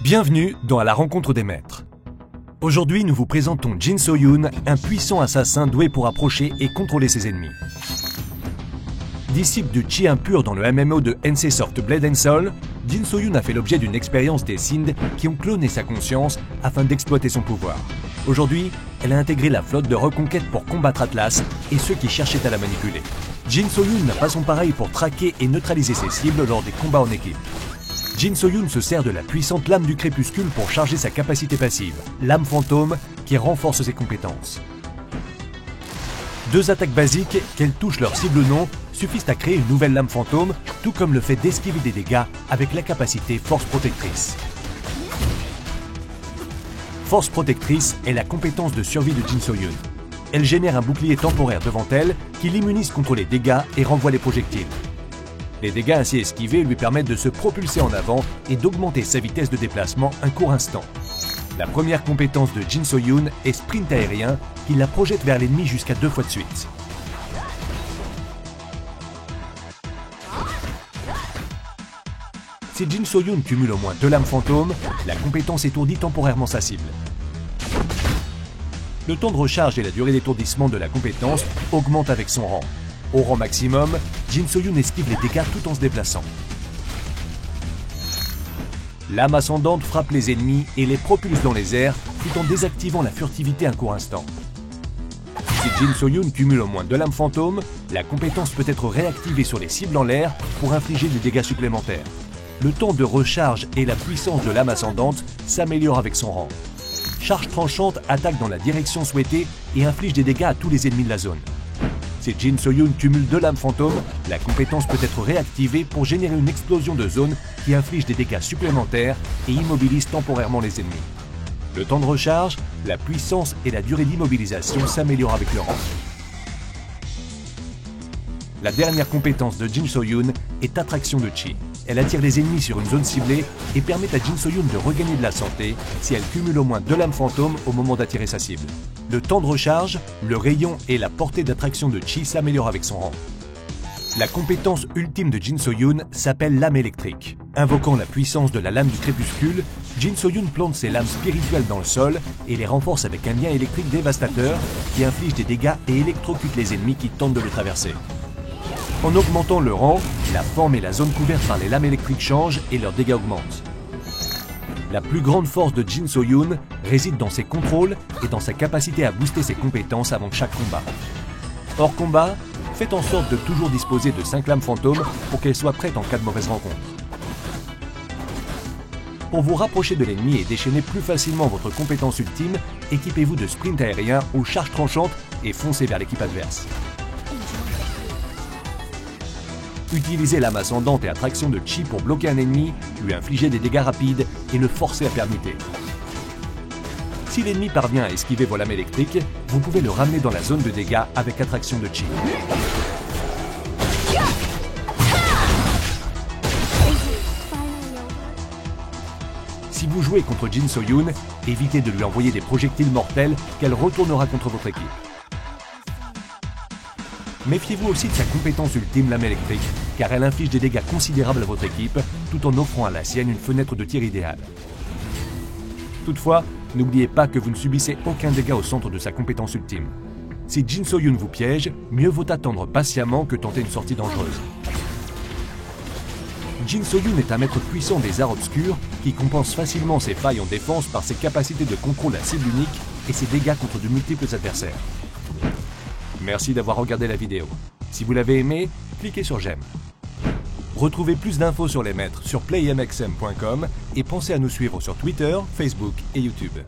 Bienvenue dans À la rencontre des maîtres. Aujourd'hui, nous vous présentons Jin So-yoon, un puissant assassin doué pour approcher et contrôler ses ennemis. Disciple du chi impur dans le MMO de NCSoft Blade & Soul, Jin So-yoon a fait l'objet d'une expérience des Sind qui ont cloné sa conscience afin d'exploiter son pouvoir. Aujourd'hui, elle a intégré la flotte de reconquête pour combattre Atlas et ceux qui cherchaient à la manipuler. Jin So-yoon n'a pas son pareil pour traquer et neutraliser ses cibles lors des combats en équipe. Jin So-yoon se sert de la puissante lame du crépuscule pour charger sa capacité passive, lame fantôme, qui renforce ses compétences. Deux attaques basiques, qu'elles touchent leur cible ou non, suffisent à créer une nouvelle lame fantôme, tout comme le fait d'esquiver des dégâts avec la capacité Force Protectrice. Force Protectrice est la compétence de survie de Jin So-yoon. Elle génère un bouclier temporaire devant elle qui l'immunise contre les dégâts et renvoie les projectiles. Les dégâts ainsi esquivés lui permettent de se propulser en avant et d'augmenter sa vitesse de déplacement un court instant. La première compétence de Jin So-yoon est sprint aérien qui la projette vers l'ennemi jusqu'à 2 fois de suite. Si Jin So-yoon cumule au moins 2 lames fantômes, la compétence étourdit temporairement sa cible. Le temps de recharge et la durée d'étourdissement de la compétence augmentent avec son rang. Au rang maximum, Jin So-yoon esquive les dégâts tout en se déplaçant. Lame ascendante frappe les ennemis et les propulse dans les airs tout en désactivant la furtivité un court instant. Si Jin So-yoon cumule au moins 2 lames fantômes, la compétence peut être réactivée sur les cibles en l'air pour infliger des dégâts supplémentaires. Le temps de recharge et la puissance de lame ascendante s'améliorent avec son rang. Charge tranchante attaque dans la direction souhaitée et inflige des dégâts à tous les ennemis de la zone. Si Jin So-yoon cumule 2 lames fantômes, la compétence peut être réactivée pour générer une explosion de zone qui inflige des dégâts supplémentaires et immobilise temporairement les ennemis. Le temps de recharge, la puissance et la durée d'immobilisation s'améliorent avec le rang. La dernière compétence de Jin So-yoon est Attraction de Chi. Elle attire les ennemis sur une zone ciblée et permet à Jin So-yoon de regagner de la santé si elle cumule au moins 2 lames fantômes au moment d'attirer sa cible. Le temps de recharge, le rayon et la portée d'attraction de Chi s'améliorent avec son rang. La compétence ultime de Jin So-yoon s'appelle Lame électrique. Invoquant la puissance de la lame du crépuscule, Jin So-yoon plante ses lames spirituelles dans le sol et les renforce avec un lien électrique dévastateur qui inflige des dégâts et électrocute les ennemis qui tentent de le traverser. En augmentant le rang, la forme et la zone couverte par les lames électriques changent et leurs dégâts augmentent. La plus grande force de Jin So-yoon réside dans ses contrôles et dans sa capacité à booster ses compétences avant chaque combat. Hors combat, faites en sorte de toujours disposer de 5 lames fantômes pour qu'elles soient prêtes en cas de mauvaise rencontre. Pour vous rapprocher de l'ennemi et déchaîner plus facilement votre compétence ultime, équipez-vous de sprint aérien ou charge tranchante et foncez vers l'équipe adverse. Utilisez lame ascendante et attraction de Chi pour bloquer un ennemi, lui infliger des dégâts rapides et le forcer à permuter. Si l'ennemi parvient à esquiver vos lames électriques, vous pouvez le ramener dans la zone de dégâts avec attraction de Chi. Si vous jouez contre Jin So-yoon, évitez de lui envoyer des projectiles mortels qu'elle retournera contre votre équipe. Méfiez-vous aussi de sa compétence ultime lame électrique, car elle inflige des dégâts considérables à votre équipe, tout en offrant à la sienne une fenêtre de tir idéale. Toutefois, n'oubliez pas que vous ne subissez aucun dégât au centre de sa compétence ultime. Si Jin So-yoon vous piège, mieux vaut attendre patiemment que tenter une sortie dangereuse. Jin So-yoon est un maître puissant des arts obscurs qui compense facilement ses failles en défense par ses capacités de contrôle à cible unique et ses dégâts contre de multiples adversaires. Merci d'avoir regardé la vidéo. Si vous l'avez aimé, cliquez sur j'aime. Retrouvez plus d'infos sur les maîtres sur playmxm.com et pensez à nous suivre sur Twitter, Facebook et YouTube.